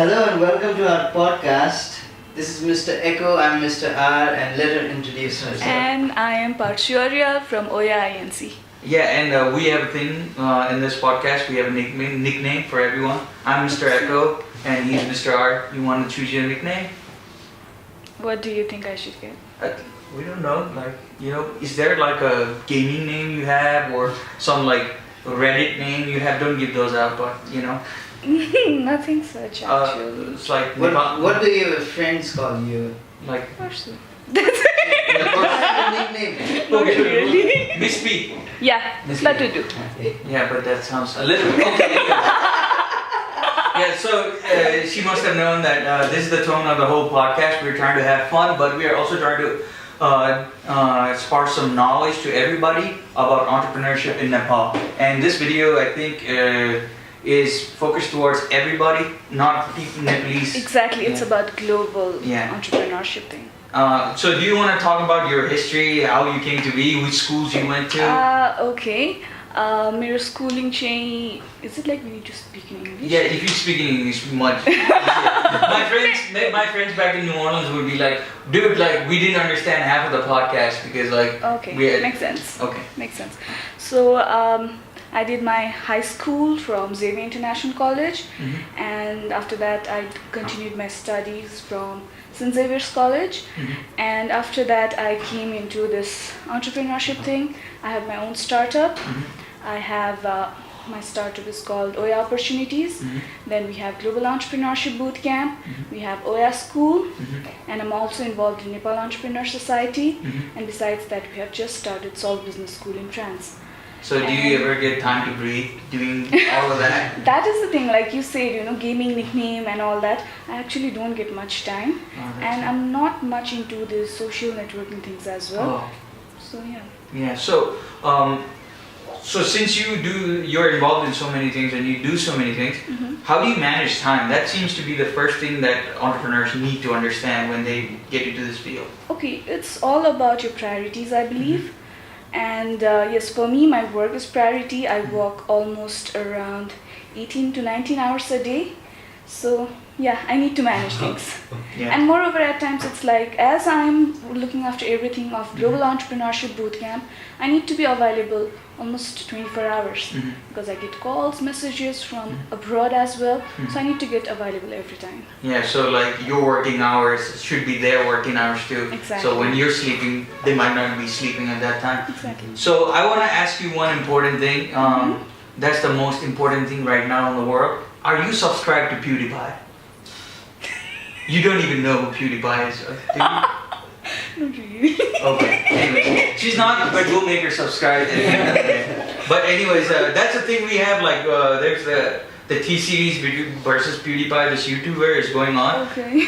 Hello and welcome to our podcast. This is Mr. Echo, I'm Mr. R, and let her introduce herself. And I am Parshu Aryal from OYA Inc. Yeah, and we have a thing in this podcast. We have a nickname for everyone. I'm Mr. Echo, and he's Mr. R. You want to choose your nickname? What do you think I should get? We don't know. Is there like a gaming name you have, or some like Reddit name you have? Don't give those out, but Nothing such actually. It's like what do your friends call you? like Parshus. Nickname. Not really. Miss P. Yeah, that would do. Yeah, but that sounds a little okay. Yeah, so she must have known that this is the tone of the whole podcast. We're trying to have fun, but we are also trying to spark some knowledge to everybody about entrepreneurship in Nepal. And this video, I think, is focused towards everybody, not people Nepalese. Exactly, it's about global Yeah. entrepreneurship thing. So do you want to talk about your history, how you came to be, which schools you went to? Okay. मेरो schooling चाहिँ, is it like we need to speak in English? Yeah, if you speak in English, much easier. My friends back in New Orleans would be like, dude, like we didn't understand half of the podcast because like Okay, we had, makes sense. Okay. Makes sense. So I did my high school from Xavier International College, and after that I continued my studies from St. Xavier's College, and after that I came into this entrepreneurship thing. I have my own startup. I have my startup is called OYA Opportunities. Then we have Global Entrepreneurship Bootcamp. We have OYA School, and I'm also involved in Nepal Entrepreneur Society. And besides that, we have just started Solve Business School in France. So do you ever get time to breathe doing all of that? That is the thing, like you said, gaming nickname and all that. I actually don't get much time, and I'm not much into the social networking things as well. Oh. So yeah. Yeah. So since you're involved in so many things and you do so many things, how do you manage time? That seems to be the first thing that entrepreneurs need to understand when they get into this field. Okay, it's all about your priorities, I believe. And yes, for me, my work is priority. I work almost around 18 to 19 hours a day. So yeah, I need to manage things. Yeah. And moreover, at times it's like, as I'm looking after everything of Global Entrepreneurship Bootcamp, I need to be available almost 24 hours because I get calls, messages from abroad as well. So I need to get available every time. Yeah, so like your working hours should be their working hours too. Exactly. So when you're sleeping, they might not be sleeping at that time. Exactly. So I want to ask you one important thing. That's the most important thing right now in the world. Are you subscribed to PewDiePie? You don't even know who PewDiePie is, do you? Not really. Okay. Anyway, she's not, but we'll make her subscribe. But anyways, that's the thing we have. Like, there's the T-Series versus PewDiePie. This YouTuber is going on. Okay.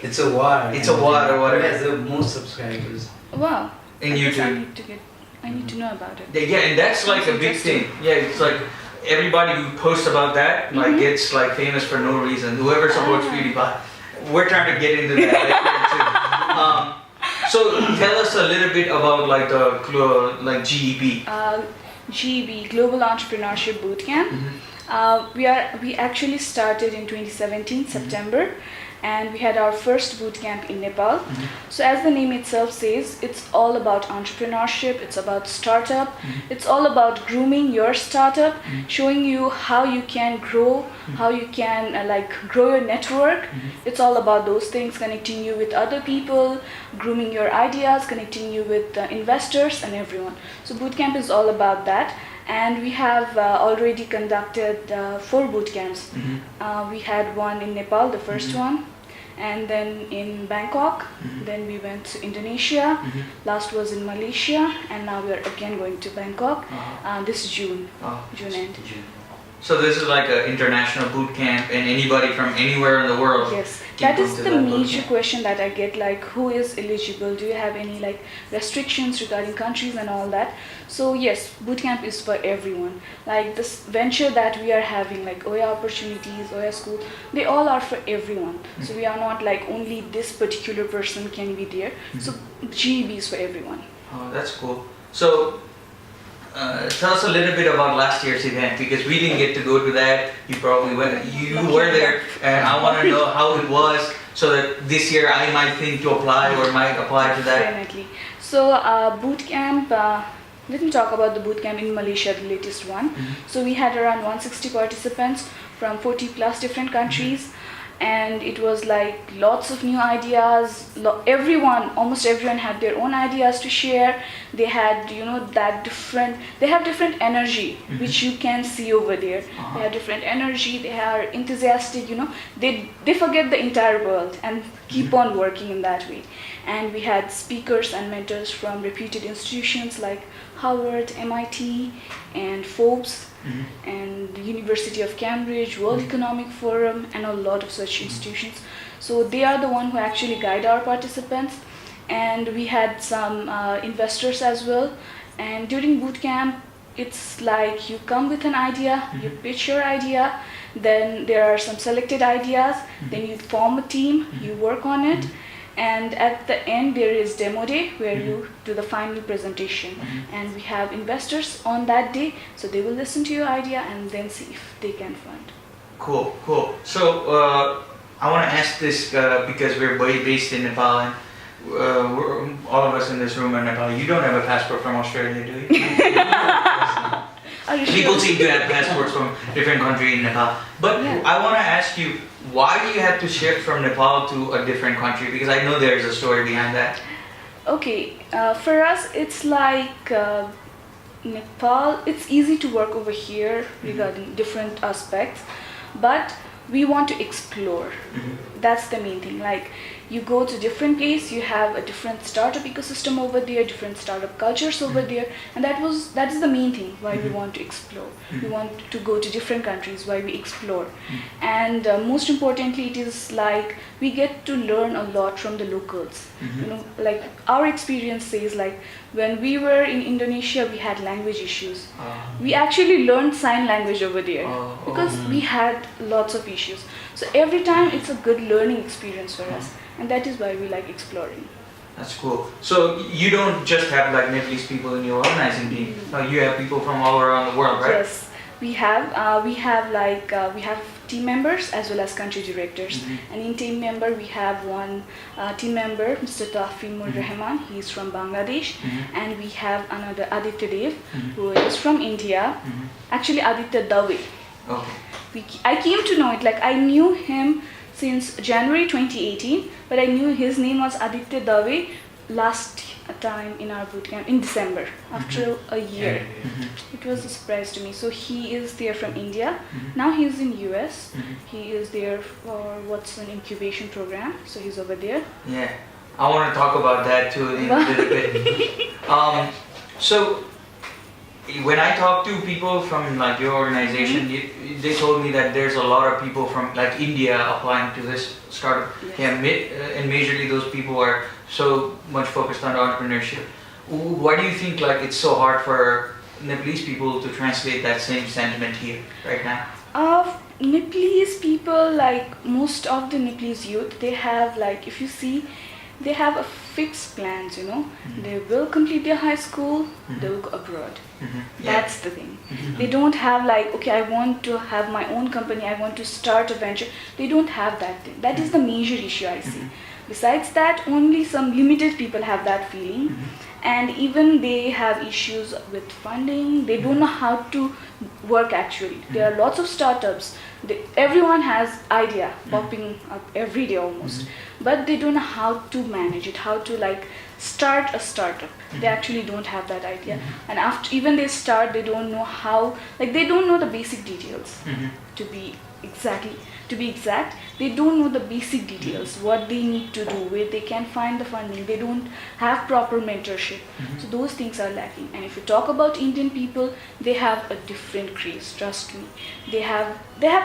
It's a war. It's a war or whatever. Who has the most subscribers? Wow. In I guess YouTube. I need to know about it. Yeah, and that's like a big thing. Yeah, it's like everybody who posts about that like gets like famous for no reason. Whoever supports PewDiePie, we're trying to get into that later too. So tell us a little bit about like the GEB. GEB, Global Entrepreneurship Bootcamp. We actually started in 2017 September, and we had our first bootcamp in Nepal. So as the name itself says, it's all about entrepreneurship, it's about startup, it's all about grooming your startup, showing you how you can grow, how you can grow your network. It's all about those things, connecting you with other people, grooming your ideas, connecting you with investors and everyone. So bootcamp is all about that. And we have already conducted 4 bootcamps. We had one in Nepal, the first one, and then in Bangkok, then we went to Indonesia, last was in Malaysia, and now we are again going to Bangkok this June, June end. So this is like an international boot camp, and anybody from anywhere in the world. Yes, can that come is to the that major bootcamp. question that I get, like who is eligible? Do you have any like restrictions regarding countries and all that? So yes, bootcamp is for everyone. Like this venture that we are having, like OYA Opportunities, OYA School, they all are for everyone. So we are not like only this particular person can be there. So GEB is for everyone. Oh, that's cool. So tell us a little bit about last year's event because we didn't get to go to that. You probably went. You were there, and I want to know how it was, so that this year I might think to apply or might apply to that. Definitely. So bootcamp. Let me talk about the bootcamp in Malaysia, the latest one. So we had around 160 participants from 40 plus different countries. And it was like lots of new ideas. Almost everyone had their own ideas to share. They had, they have different energy, which you can see over there. They have different energy. They are enthusiastic. They forget the entire world and keep on working in that way. And we had speakers and mentors from reputed institutions like Harvard, MIT, and Forbes. And the University of Cambridge, World Economic Forum, and a lot of such institutions. So they are the one who actually guide our participants. And we had some investors as well. And during bootcamp, it's like you come with an idea, you pitch your idea, then there are some selected ideas, then you form a team, you work on it. And at the end there is demo day where you do the final presentation, and we have investors on that day, so they will listen to your idea and then see if they can fund. Cool. So I want to ask this because we're based in Nepal, and all of us in this room are Nepal. You don't have a passport from Australia, do you? Are you People sure? seem to have passports from different countries in Nepal. But I want to ask you, why do you have to shift from Nepal to a different country? Because I know there's a story behind that. Okay, for us it's like Nepal, it's easy to work over here regarding different aspects, but we want to explore. That's the main thing. Like, you go to different place, you have a different startup ecosystem over there, different startup cultures over there, and that is the main thing why we want to explore. We want to go to different countries, why we explore. And most importantly, it is like we get to learn a lot from the locals. Like our experience says, like when we were in Indonesia, we had language issues. We actually learned sign language over there because we had lots of issues. So every time it's a good learning experience for us, and that is why we like exploring. That's cool. So you don't just have like Nepalese people in your organizing team. You have people from all around the world, right? Yes, we have team members as well as country directors. And in team member we have one team member, Mr. Tafimur Rahman. He is from Bangladesh, and we have another Aditya Dev, who is from India. Actually, Aditya Dave. Okay. I came to know it, like I knew him since January 2018, but I knew his name was Aditya Dave last time in our bootcamp in December, after a year. It was a surprise to me. So he is there from India. Now he is in US. He is there for what's an incubation program, so he's over there. Yeah, I want to talk about that too in a little bit. So when I talk to people from like your organization, they told me that there's a lot of people from like India applying to this startup. And majorly those people are so much focused on entrepreneurship. Why do you think like it's so hard for Nepalese people to translate that same sentiment here right now? Nepalese people, like most of the Nepalese youth, they have, like, if you see, they have a fixed plans, They will complete their high school, they will go abroad. That's the thing. They don't have like, okay, I want to have my own company, I want to start a venture. They don't have that thing. That is the major issue I see. Besides that, only some limited people have that feeling. And even they have issues with funding. They don't know how to work actually. There are lots of startups. Everyone has idea popping up every day almost. But they don't know how to manage it, how to like start a startup. They actually don't have that idea. And after even they start, they don't know how, like they don't know the basic details. To be exact, they don't know the basic details, what they need to do, where they can find the funding. They don't have proper mentorship. So those things are lacking. And if you talk about Indian people, they have a different craze, trust me. They have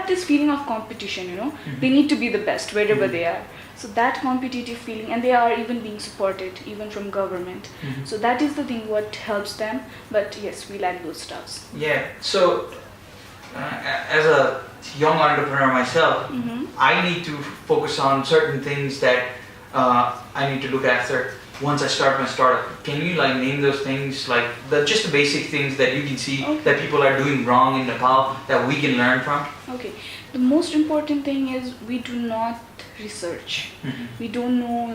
this feeling of competition, They need to be the best wherever they are. So that competitive feeling, and they are even being supported even from government. So that is the thing what helps them. But yes, we lack those stuffs. Yeah. So as a young entrepreneur myself, I need to focus on certain things that I need to look after. once I start my startup? Can you like name those things, like just the basic things that you can see that people are doing wrong in Nepal that we can learn from? Okay, the most important thing is we do not research. We don't know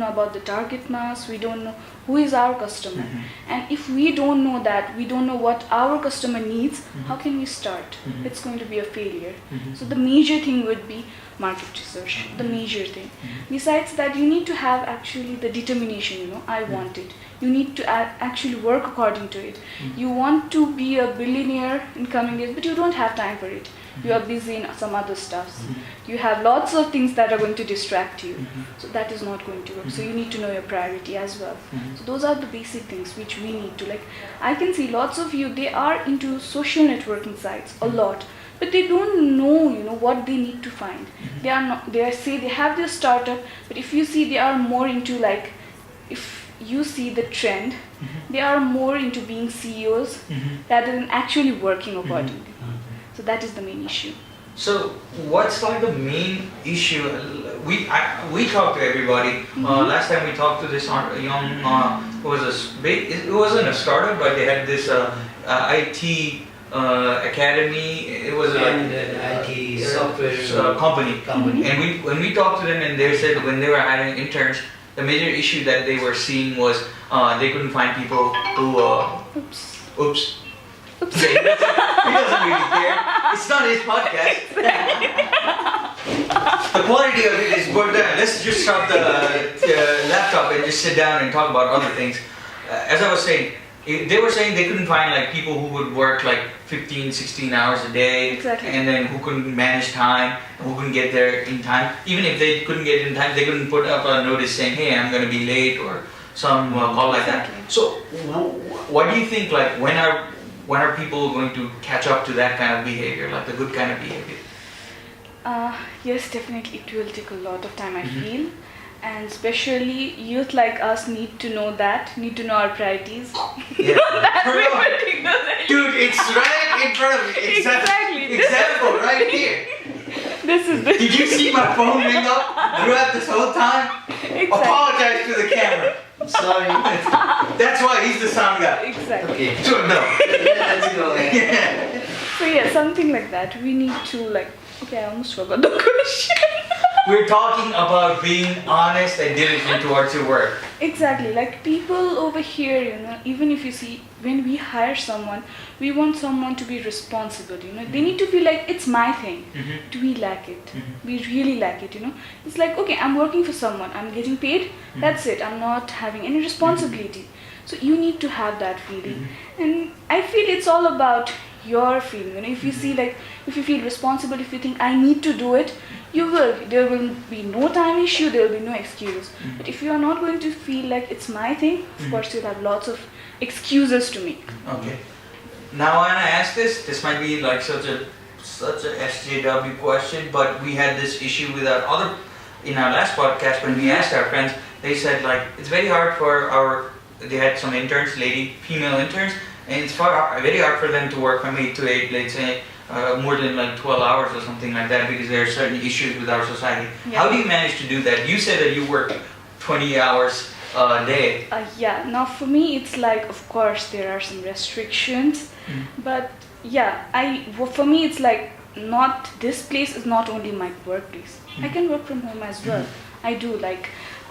about the target mass, we don't know who is our customer. And if we don't know that, we don't know what our customer needs, how can we start? It's going to be a failure. So the major thing would be market research, the major thing. Besides that, you need to have actually the determination, I want it. You need to actually work according to it. You want to be a billionaire in coming years, but you don't have time for it. You are busy in some other stuff. You have lots of things that are going to distract you. So that is not going to work. So you need to know your priority as well. So those are the basic things which we need to I can see lots of you, they are into social networking sites a lot, but they don't know, what they need to find. They are not. They say they have their startup, but if you see, they are more into if you see the trend, they are more into being CEOs rather than actually working accordingly. So that is the main issue. So what's the main issue? We talked to everybody. Last time we talked to this young, it wasn't a startup, but they had this IT academy. It was an IT software company. And when we talked to them, and they said when they were hiring interns, the major issue that they were seeing was they couldn't find people who. Oops. Okay, he doesn't really care. It's not his podcast. The quality of it is good. Let's just stop the laptop and just sit down and talk about other things. As I was saying, they were saying they couldn't find people who would work 15, 16 hours a day, and then who couldn't manage time, who couldn't get there in time. Even if they couldn't get in time, they couldn't put up a notice saying, "Hey, I'm going to be late," or some call like that. So, what do you think? When are people going to catch up to that kind of behavior, the good kind of behavior? Yes, definitely it will take a lot of time, I feel. And especially youth like us need to know our priorities. Yeah. Dude, it's right in front of me. Exactly. Example right here. Did you see my phone ring up throughout this whole time? Exactly. Apologize to the camera. Sorry. That's why he's the sound guy. Exactly. Okay. So no. Let's go. Yeah. So yeah, something like that. We need to okay, I almost forgot the question. We're talking about being honest and diligent towards your work. Exactly. People over here, even if you see, when we hire someone, we want someone to be responsible, They need to feel it's my thing. Do we lack it? We really lack it, It's okay, I'm working for someone, I'm getting paid, that's it. I'm not having any responsibility. So you need to have that feeling. And I feel it's all about your feeling. If you see if you feel responsible, if you think I need to do it, you will. There will be no time issue, there will be no excuse. But if you are not going to feel it's my thing, of course you'll have lots of excuses to make. Okay. Now when I ask this might be such a SJW question, but we had this issue with in our last podcast when we asked our friends, they said it's very hard for they had some interns, female interns, and it's very hard for them to work from 8 to 8, let's say, more than 12 hours or something like that, because there are certain issues with our society. Yeah. How do you manage to do that? You said that you work 20 hours a day. Yeah, now for me it's of course there are some restrictions, but yeah, for me it's not, this place is not only my workplace. I can work from home as well. I do,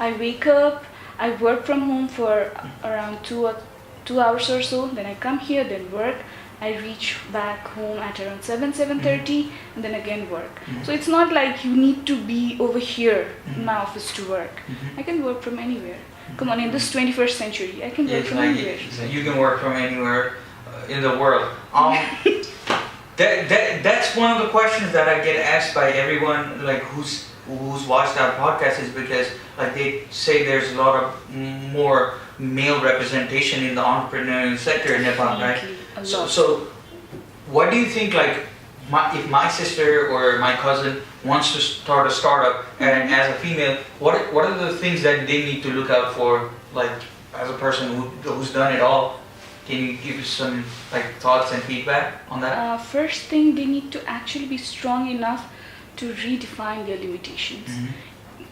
I wake up, I work from home for around 2 hours or so, then I come here, then work. I reach back home at around 7:30, and then again work. So it's not you need to be over here in my office to work. I can work from anywhere. Come on, in this 21st century, I can work from anywhere. You can work from anywhere in the world. That's one of the questions that I get asked by everyone who's watched our podcast, is because they say there's a lot of more male representation in the entrepreneurial sector in Nepal, right? So what do you think, if my sister or my cousin wants to start a startup, and as a female, what are the things that they need to look out for, as a person who's done it all? Can you give some thoughts and feedback on that? First thing, they need to actually be strong enough to redefine their limitations.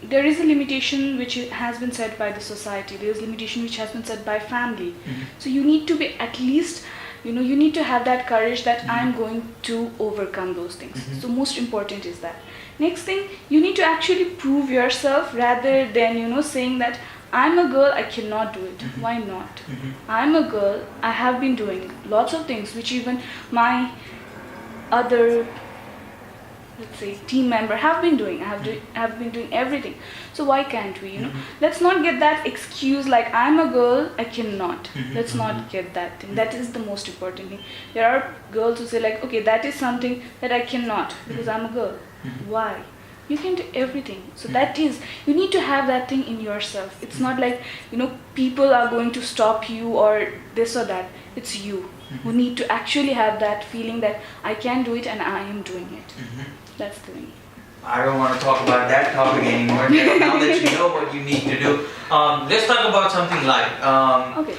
there is a limitation which has been set by the society. There is limitation which has been set by family. So you need to be at least, you need to have that courage that I'm going to overcome those things. So most important is that. Next thing, you need to actually prove yourself rather than, saying that I'm a girl, I cannot do it. Why not? I'm a girl, I have been doing lots of things which even my other, let's say, team member have been doing. I have been doing everything. So why can't we, Let's not get that excuse like I'm a girl, I cannot. Let's not get that thing. That is the most important thing. There are girls who say like, okay, that is something that I cannot because I'm a girl. Why? You can do everything. So that is, you need to have that thing in yourself. It's not like, people are going to stop you or this or that. It's you who need to actually have that feeling that I can do it and I am doing it. That's the thing. I don't want to talk about that topic anymore. Now that you know what you need to do, let's talk about something light. Okay.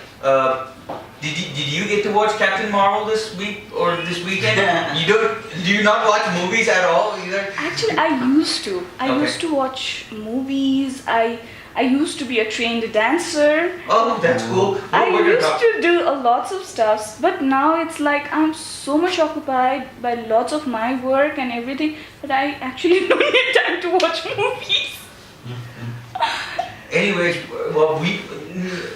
Did you get to watch Captain Marvel this week or this weekend? Do you not watch movies at all either? Actually, I used to. I used to watch movies. I used to be a trained dancer. Oh, that's cool. I used to do lots of stuff, but now it's like I'm so much occupied by lots of my work and everything that I actually don't need time to watch movies. Anyways, well,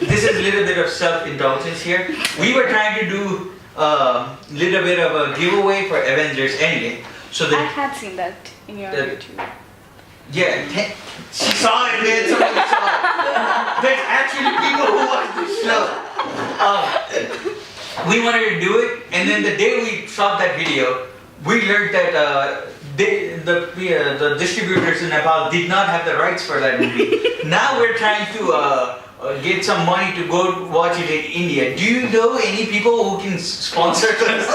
this is a little bit of self-indulgence here. We were trying to do a little bit of a giveaway for Avengers Endgame. So I had seen that in your YouTube. Yeah, she saw it, man. Somebody saw it. There's actually people who watch the show. We wanted to do it, and then the day we shot that video, we learned that the distributors in Nepal did not have the rights for that movie. Now we're trying to get some money to go watch it in India. Do you know any people who can sponsor us?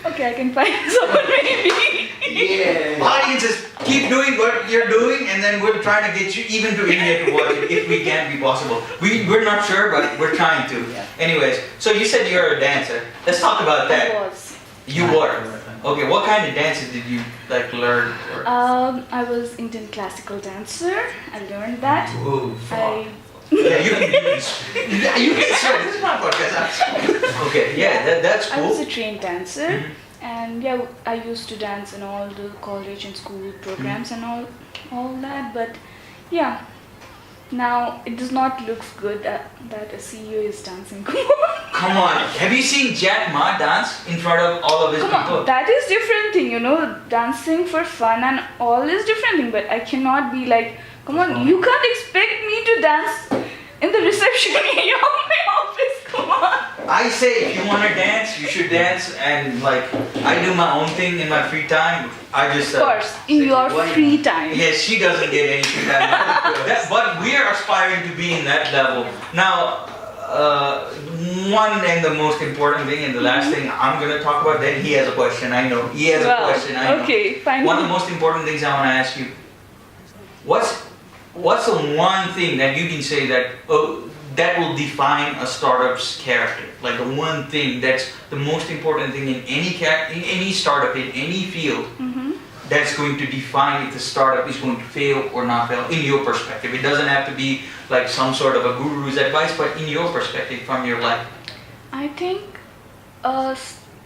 Okay, I can find someone maybe. Yeah. Audiences, keep doing what you're doing, and then we're trying to get you even to India to watch it if we can be possible. We're not sure, but we're trying to. Yeah. Anyways, so you said you're a dancer. Let's talk about that. I was. You were. Okay, what kind of dances did you learn? Or? I was Indian classical dancer. I learned that. Ooh, Yeah, you can swear. This is my podcast. Okay, yeah, that's cool. I was a trained dancer, and yeah, I used to dance in all the college and school programs and all that. But yeah, now it does not look good that a CEO is dancing. Come on, have you seen Jack Ma dance in front of all of his people? That is different thing, dancing for fun and all is different thing. But I cannot be like, come on, you can't expect me to dance in the reception area of my office. Come on. I say if you want to dance, you should dance, and I do my own thing in my free time. I just of course, in your free time. Yes, she doesn't get any free time. But we are aspiring to be in that level. Now, one and the most important thing, and the last thing I'm going to talk about, then he has a question, I know. He has a question, I know. Okay, fine. One of the most important things I want to ask you, what's the one thing that you can say that that will define a startup's character? Like the one thing that's the most important thing in any startup, in any field, that's going to define if the startup is going to fail or not fail, in your perspective. It doesn't have to be like some sort of a guru's advice, but in your perspective, from your life. I think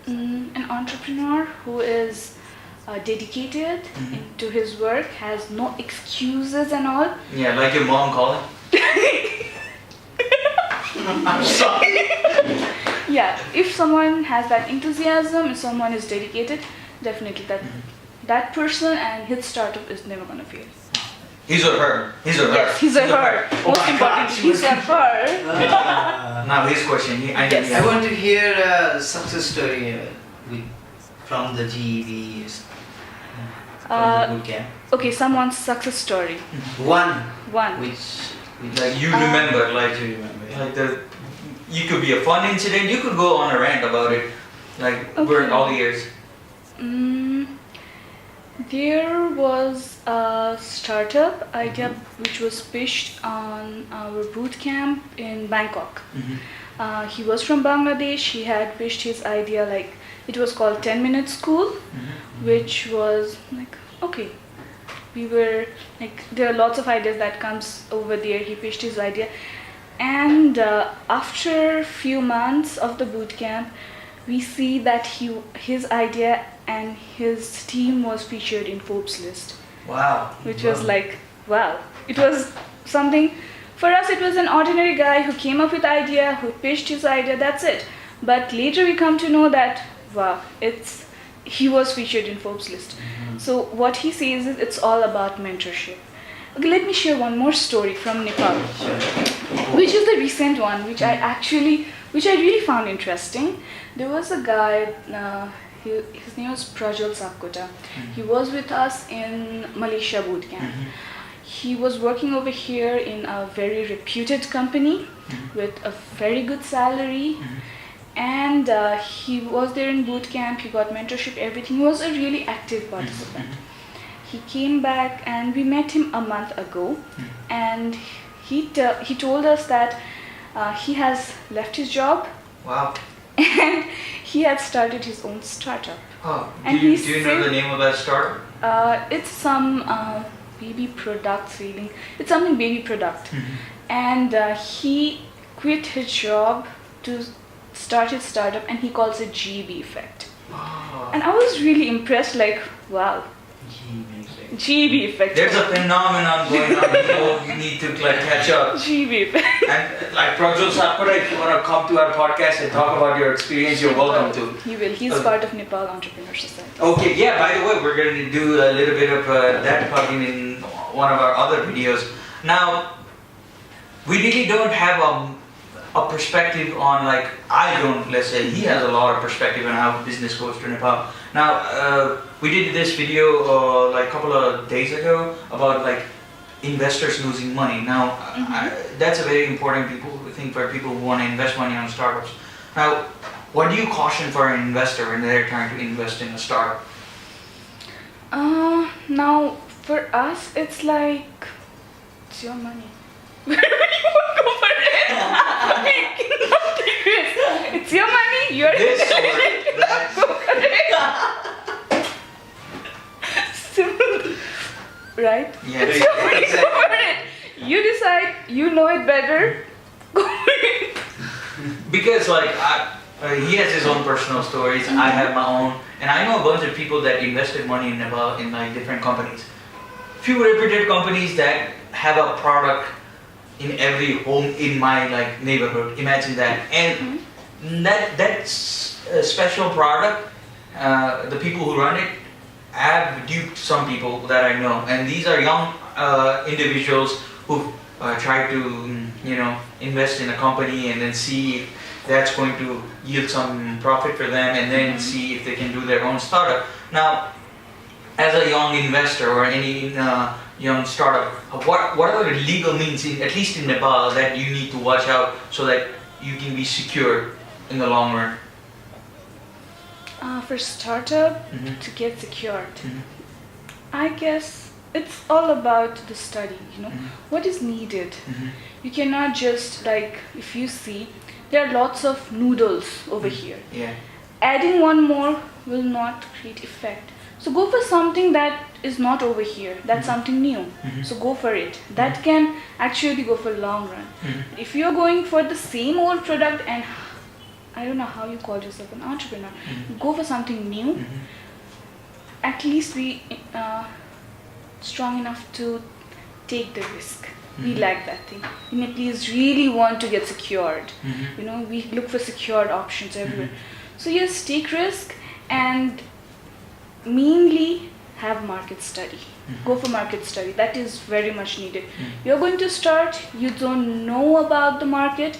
an entrepreneur who is dedicated to his work, has no excuses and all. Yeah, like your mom calling. I'm sorry. Yeah, if someone has that enthusiasm, if someone is dedicated, definitely that person and his startup is never gonna fail. He's or her. He's or her. Yes, he's or her. Most important, he's or her. Now his question. I want to hear a success story from the GEV, from the bootcamp. Okay, someone's success story. One. Which like you remember, you could be a fun incident. You could go on a rant about it. We're all ears. There was a startup idea which was pitched on our bootcamp in Bangkok. He was from Bangladesh. He had pitched his idea it was called 10-minute school, which was okay, we were like, there are lots of ideas that comes over there. He pitched his idea, and after few months of the bootcamp, we see that his idea and his team was featured in Forbes list. Wow. Which was like, wow. It was something, for us it was an ordinary guy who came up with idea, who pitched his idea, that's it. But later we come to know that, wow, he was featured in Forbes list. So what he says is it's all about mentorship. Okay, let me share one more story from Nepal, which is the recent one, which I really found interesting. There was a guy, his name was Prajwal Sapkota. He was with us in Malaysia Bootcamp. He was working over here in a very reputed company with a very good salary. And he was there in Bootcamp, he got mentorship, everything. He was a really active participant. He came back and we met him a month ago, and he told us that he has left his job. Wow. And he had started his own startup. Oh, and do you know the name of that startup? It's some baby product feeling. It's something baby product. And he quit his job to start his startup, and he calls it GB effect. Oh. And I was really impressed, like, wow. GB effect. There's a phenomenon going on. You need to catch up. GB effect. And like Prajwal Sapkota, if you want to come to our podcast and talk about your experience, you're welcome to. He will. He's part of Nepal Entrepreneur Society. Okay, yeah, by the way, we're going to do a little bit of that talking in one of our other videos. Now, we really don't have a perspective on, like, I don't, let's say, he has a lot of perspective on how business goes to Nepal. Now, we did this video like a couple of days ago about like investors losing money. Now, that's a very important thing for people who want to invest money on startups. Now, what do you caution for an investor when they're trying to invest in a startup? Now, for us, it's like, it's your money. Where do you want to go for it? We cannot take risks. It's your money, you're This it. or that. Go for it. Simple. Right? Yeah, It's your money, go for it. You decide, you know it better. Go for it. Because like he has his own personal stories, I have my own, and I know a bunch of people that invested money in Nepal in like different companies. Few reputed companies that have a product in every home in my like neighborhood. Imagine that, and that's a special product. The people who run it have duped some people that I know, and these are young individuals who try to invest in a company and then see if that's going to yield some profit for them, and then see if they can do their own startup. Now, as a young investor or any young startup, what are the legal means, at least in Nepal, that you need to watch out so that you can be secure in the long run? For startup, to get secured, I guess it's all about the study, what is needed. You cannot just, like, if you see, there are lots of noodles over here. Yeah. Adding one more will not create effect. So go for something that is not over here, that's something new. So go for it. That can actually go for long run. If you're going for the same old product, and I don't know how you call yourself an entrepreneur, go for something new, at least be strong enough to take the risk. We like that thing. We Nepalese really want to get secured. We look for secured options everywhere. So yes, take risk, and mainly have market study. Go for market study. That is very much needed. You're going to start, you don't know about the market,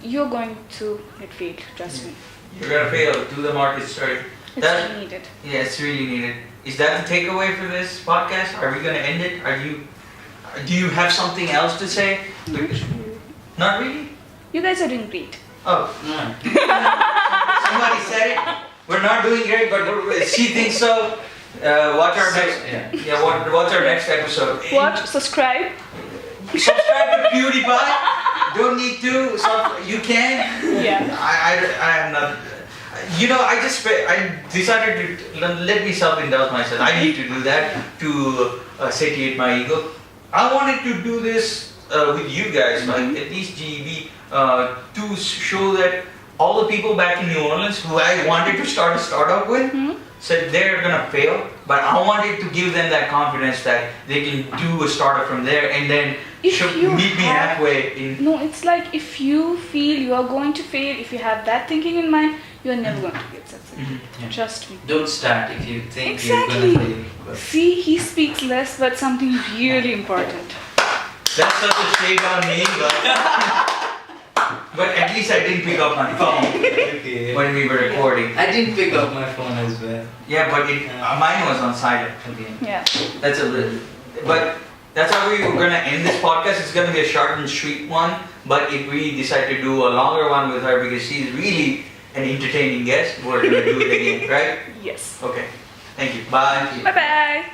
you're going to get failed, trust me. You're gonna fail. Do the market study. It's needed. Yeah, it's really needed. Is that the takeaway for this podcast? Are we gonna end it? Do you have something else to say? Not really? You guys are doing great. Oh, somebody said it. We're not doing great, but she thinks so. Watch our next. Watch our next episode. Watch, subscribe. Subscribe to PewDiePie. Don't need to. You can. Yeah. I am not. I decided to let me self-indulge myself. I need to do that to satiate my ego. I wanted to do this with you guys, like at least GEB, to show that all the people back in New Orleans who I wanted to start a startup with said they're gonna fail, but I wanted to give them that confidence that they can do a startup from there and then meet me halfway in. No, it's like if you feel you are going to fail, if you have that thinking in mind, you are never going to get successful. Trust me. Don't start if you think Exactly. you're gonna fail. See, he speaks less, but something really important. That's such a shade on me, but at least I didn't pick up my phone Okay. when we were recording. I didn't pick up my phone as well. Yeah, but mine was on silent. Okay. Yeah. That's a little. But that's how we were gonna end this podcast. It's gonna be a short and sweet one. But if we decide to do a longer one with her because she's really an entertaining guest, we're gonna do it again, right? Yes. Okay. Thank you. Bye. Bye bye.